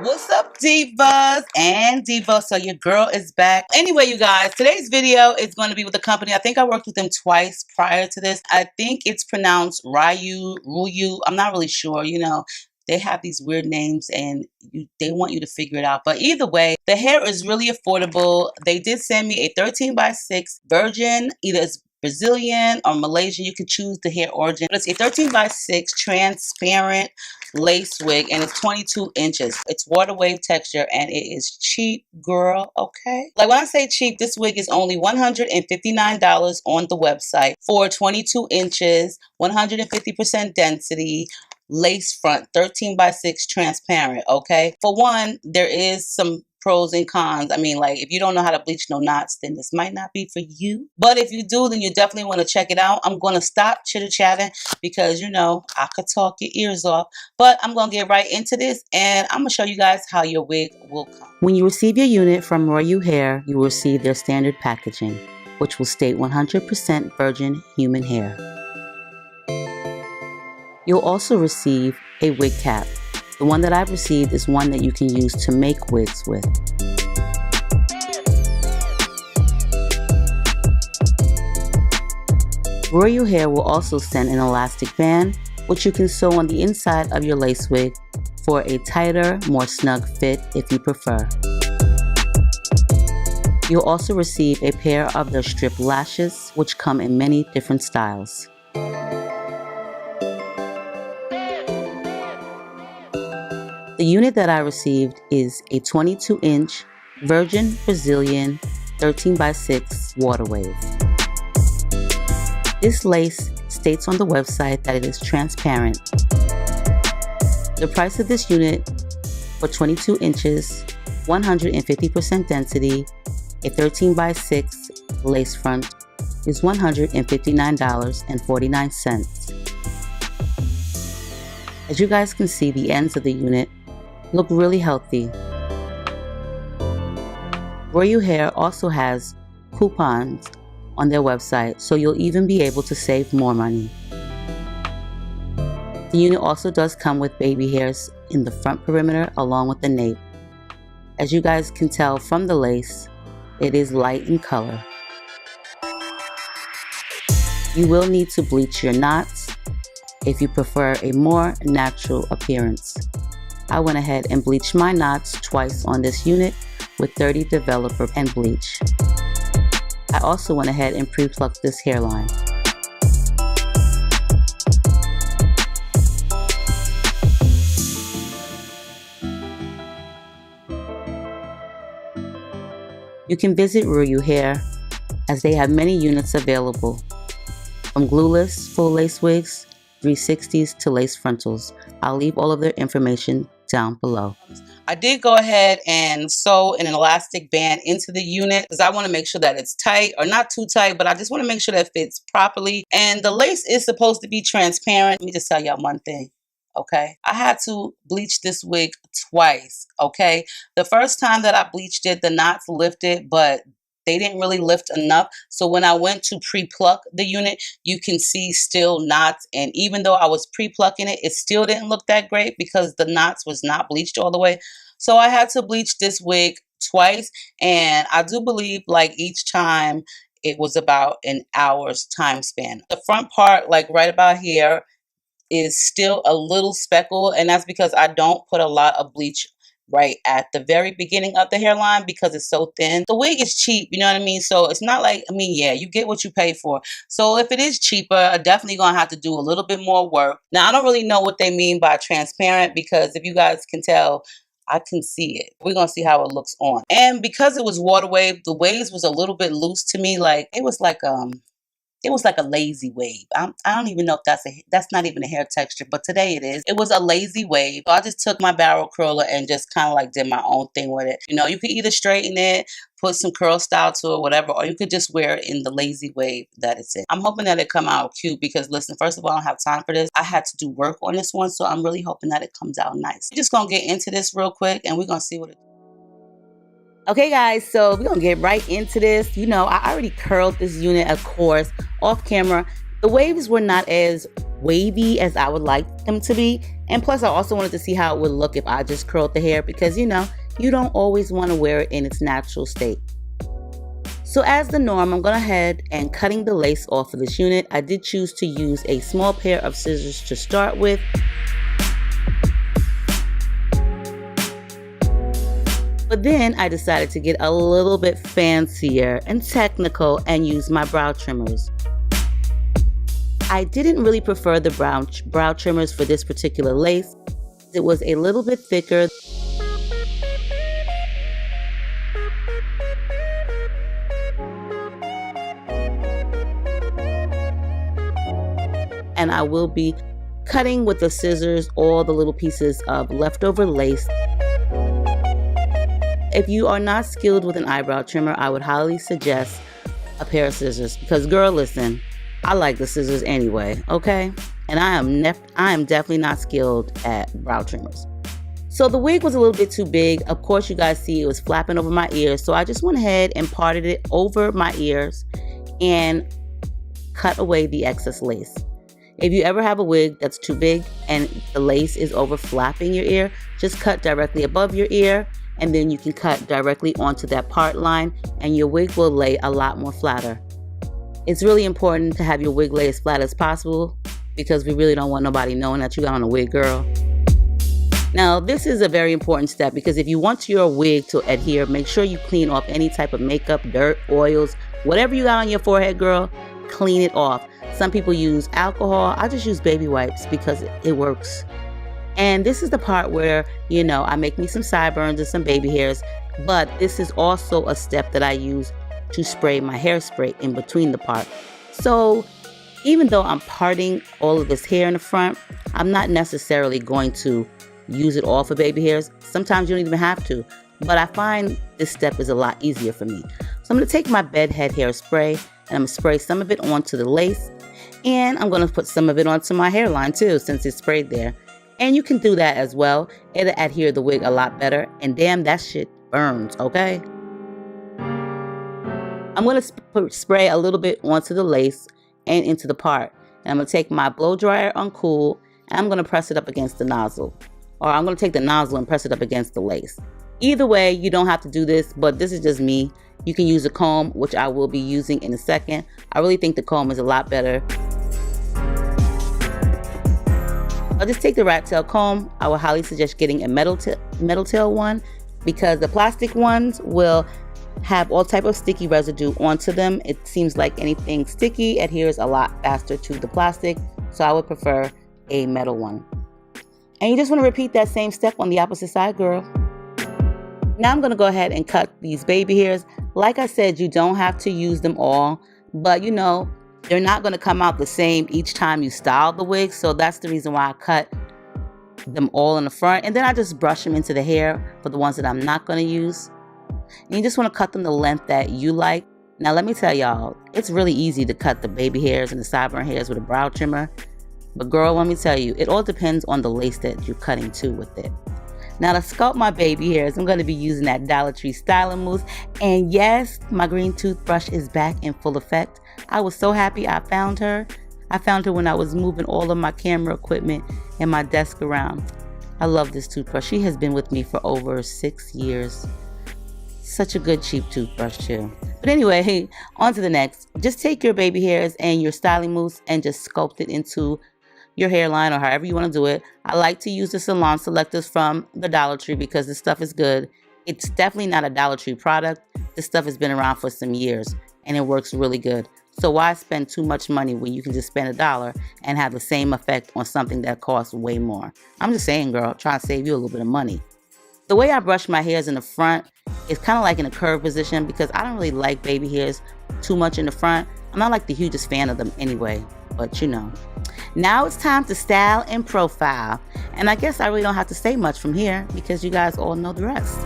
What's up, divas and divas? So your girl is back. Anyway, you guys, today's video is going to be with a company. I think I worked with them twice prior to this. I think it's pronounced RuiYu. I'm not really sure. You know, they have these weird names and they want you to figure it out. But either way, the hair is really affordable. They did send me a 13x6 virgin, either it's Brazilian or Malaysian. You can choose the hair origin. It's a 13x6 transparent lace wig and it's 22 inches. It's water wave texture and it is cheap, girl, okay? Like when I say cheap, this wig is only $159 on the website for 22 inches, 150% density, lace front, 13x6 transparent, okay? For one, there is some pros and cons. I mean, like, if you don't know how to bleach no knots, then this might not be for you. But if you do, then you definitely want to check it out. I'm going to stop chitter-chatting because, you know, I could talk your ears off. But I'm going to get right into this, and I'm going to show you guys how your wig will come. When you receive your unit from RuiYu Hair, you will receive their standard packaging, which will state 100% virgin human hair. You'll also receive a wig cap. The one that I've received is one that you can use to make wigs with. RuiYu Hair will also send an elastic band, which you can sew on the inside of your lace wig for a tighter, more snug fit if you prefer. You'll also receive a pair of their strip lashes, which come in many different styles. The unit that I received is a 22-inch virgin Brazilian 13x6 water wave. This lace states on the website that it is transparent. The price of this unit for 22 inches, 150% density, a 13x6 lace front is $159.49. As you guys can see, the ends of the unit look really healthy. RuiYu Hair also has coupons on their website, so you'll even be able to save more money. The unit also does come with baby hairs in the front perimeter along with the nape. As you guys can tell from the lace, it is light in color. You will need to bleach your knots if you prefer a more natural appearance. I went ahead and bleached my knots twice on this unit with 30 developer and bleach. I also went ahead and pre-plucked this hairline. You can visit RuiYu Hair as they have many units available, from glueless full lace wigs, 360s to lace frontals. I'll leave all of their information down below. I did go ahead and sew an elastic band into the unit because I want to make sure that it's tight, or not too tight, but I just want to make sure that it fits properly. And the lace is supposed to be transparent. Let me just tell y'all one thing, okay? I had to bleach this wig twice, okay? The first time that I bleached it, the knots lifted, but they didn't really lift enough. So when I went to pre-pluck the unit, you can see still knots. And even though I was pre-plucking it, it still didn't look that great because the knots was not bleached all the way. So I had to bleach this wig twice. And I do believe like each time it was about an hour's time span. The front part, like right about here, is still a little speckled. And that's because I don't put a lot of bleach right at the very beginning of the hairline because it's so thin. The wig is cheap, you know what I mean? So it's not like, I mean, yeah, you get what you pay for. So if it is cheaper, I'm definitely gonna have to do a little bit more work. Now, I don't really know what they mean by transparent because if you guys can tell, I can see it. We're gonna see how it looks on. And because it was water wave, the waves was a little bit loose to me. Like it was like a lazy wave. I don't even know if that's not even a hair texture, but today it is. It was a lazy wave. So I just took my barrel curler and just kind of like did my own thing with it. You know, you could either straighten it, put some curl style to it, whatever, or you could just wear it in the lazy wave that it's in. I'm hoping that it come out cute because listen, first of all, I don't have time for this. I had to do work on this one, so I'm really hoping that it comes out nice. We're just gonna get into this real quick and we're gonna see what it Okay guys, so we're gonna get right into this. You know, I already curled this unit, of course, off camera. The waves were not as wavy as I would like them to be. And plus, I also wanted to see how it would look if I just curled the hair, because you know, you don't always want to wear it in its natural state. So as the norm, I'm going ahead and cutting the lace off of this unit. I did choose to use a small pair of scissors to start with. But then I decided to get a little bit fancier and technical and use my brow trimmers. I didn't really prefer the brow trimmers for this particular lace. It was a little bit thicker. And I will be cutting with the scissors all the little pieces of leftover lace. If you are not skilled with an eyebrow trimmer, I would highly suggest a pair of scissors, because girl, listen, I like the scissors anyway, okay? And I am definitely not skilled at brow trimmers. So the wig was a little bit too big. Of course, you guys see it was flapping over my ears, so I just went ahead and parted it over my ears and cut away the excess lace. If you ever have a wig that's too big and the lace is over flapping your ear, just cut directly above your ear, and then you can cut directly onto that part line and your wig will lay a lot more flatter. It's really important to have your wig lay as flat as possible, because we really don't want nobody knowing that you got on a wig, girl. Now, this is a very important step, because if you want your wig to adhere, make sure you clean off any type of makeup, dirt, oils, whatever you got on your forehead, girl, clean it off. Some people use alcohol. I just use baby wipes because it works. And this is the part where, you know, I make me some sideburns and some baby hairs, but this is also a step that I use to spray my hairspray in between the part. So even though I'm parting all of this hair in the front, I'm not necessarily going to use it all for baby hairs. Sometimes you don't even have to, but I find this step is a lot easier for me. So I'm going to take my bed head hairspray and I'm going to spray some of it onto the lace, and I'm going to put some of it onto my hairline too, since it's sprayed there. And you can do that as well. It'll adhere the wig a lot better. And damn, that shit burns, okay? I'm going to spray a little bit onto the lace and into the part. And I'm going to take my blow dryer on cool, and I'm going to press it up against the nozzle. Or I'm going to take the nozzle and press it up against the lace. Either way, you don't have to do this, but this is just me. You can use a comb, which I will be using in a second. I really think the comb is a lot better. I'll just take the rat tail comb. I would highly suggest getting a metal tail one, because the plastic ones will have all type of sticky residue onto them. It seems like anything sticky adheres a lot faster to the plastic, so I would prefer a metal one. And you just want to repeat that same step on the opposite side, girl. Now I'm going to go ahead and cut these baby hairs. Like I said, you don't have to use them all, but you know, they're not going to come out the same each time you style the wig. So that's the reason why I cut them all in the front. And then I just brush them into the hair for the ones that I'm not going to use. And you just want to cut them the length that you like. Now, let me tell y'all, it's really easy to cut the baby hairs and the sideburn hairs with a brow trimmer. But girl, let me tell you, it all depends on the lace that you're cutting to with it. Now, to sculpt my baby hairs, I'm going to be using that Dollar Tree styling mousse. And yes, my green toothbrush is back in full effect. I was so happy I found her. I found her when I was moving all of my camera equipment and my desk around. I love this toothbrush. She has been with me for over 6 years. Such a good cheap toothbrush too. But anyway, on to the next. Just take your baby hairs and your styling mousse and just sculpt it into your hairline, or however you want to do it. I like to use the salon selectors from the Dollar Tree because this stuff is good. It's definitely not a Dollar Tree product. This stuff has been around for some years and it works really good. So why spend too much money when you can just spend $1 and have the same effect on something that costs way more? I'm just saying, girl, try to save you a little bit of money. The way I brush my hairs in the front is kind of like in a curved position, because I don't really like baby hairs too much in the front. I'm not like the hugest fan of them anyway, but you know. Now it's time to style and profile. And I guess I really don't have to say much from here because you guys all know the rest.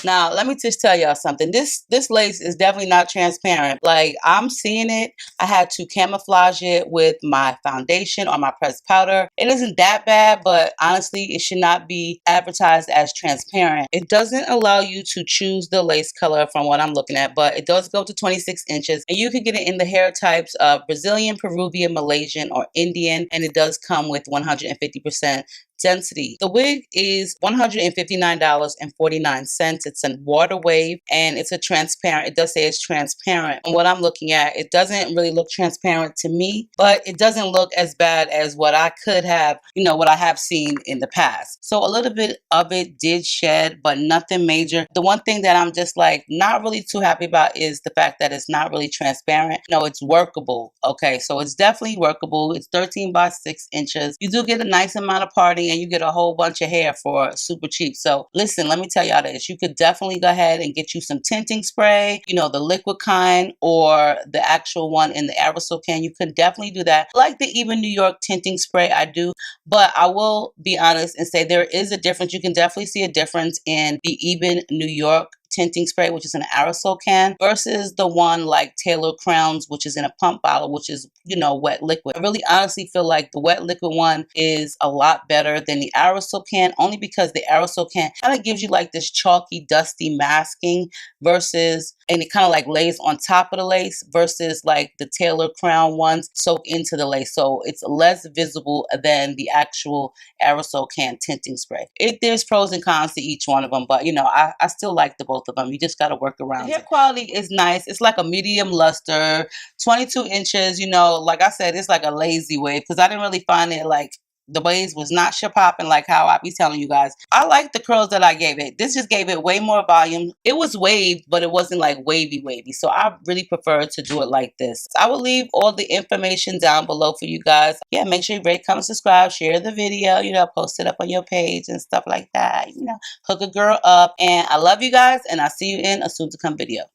Now, let me just tell y'all something. This lace is definitely not transparent. Like, I'm seeing it. I had to camouflage it with my foundation or my pressed powder. It isn't that bad, but honestly, it should not be advertised as transparent. It doesn't allow you to choose the lace color from what I'm looking at, but it does go to 26 inches, and you can get it in the hair types of Brazilian, Peruvian, Malaysian, or Indian, and it does come with 150% density. The wig is $159.49. It's a water wave, and it's a transparent. It does say it's transparent. And what I'm looking at, it doesn't really look transparent to me, but it doesn't look as bad as what I could have, what I have seen in the past. So a little bit of it did shed, but nothing major. The one thing that I'm just like not really too happy about is the fact that it's not really transparent. No, it's workable. Okay, so it's definitely workable. It's 13 by 6 inches. You do get a nice amount of parting, and you get a whole bunch of hair for super cheap. So listen, let me tell y'all this. You could definitely go ahead and get you some tinting spray, the liquid kind or the actual one in the aerosol can. You could definitely do that. I like the Even New York tinting spray, I do. But I will be honest and say there is a difference. You can definitely see a difference in the Even New York tinting spray, which is an aerosol can, versus the one like Taylor Crowns, which is in a pump bottle, which is, wet liquid. I really honestly feel like the wet liquid one is a lot better than the aerosol can, only because the aerosol can kind of gives you like this chalky, dusty masking and it kind of like lays on top of the lace, versus like the Taylor Crown ones soak into the lace. So it's less visible than the actual aerosol can tinting spray. There's pros and cons to each one of them, but I still like both of them. You just got to work around it. The hair quality is nice. It's like a medium luster, 22 inches. Like I said, it's like a lazy wave because I didn't really find it like the waves was not popping like how I be telling you guys. I like the curls that I gave it. This just gave it way more volume. It was waved, but it wasn't like wavy. So I really prefer to do it like this. I will leave all the information down below for you guys. Yeah, make sure you rate, comment, subscribe, share the video, post it up on your page and stuff like that. Hook a girl up. And I love you guys, and I'll see you in a soon to come video.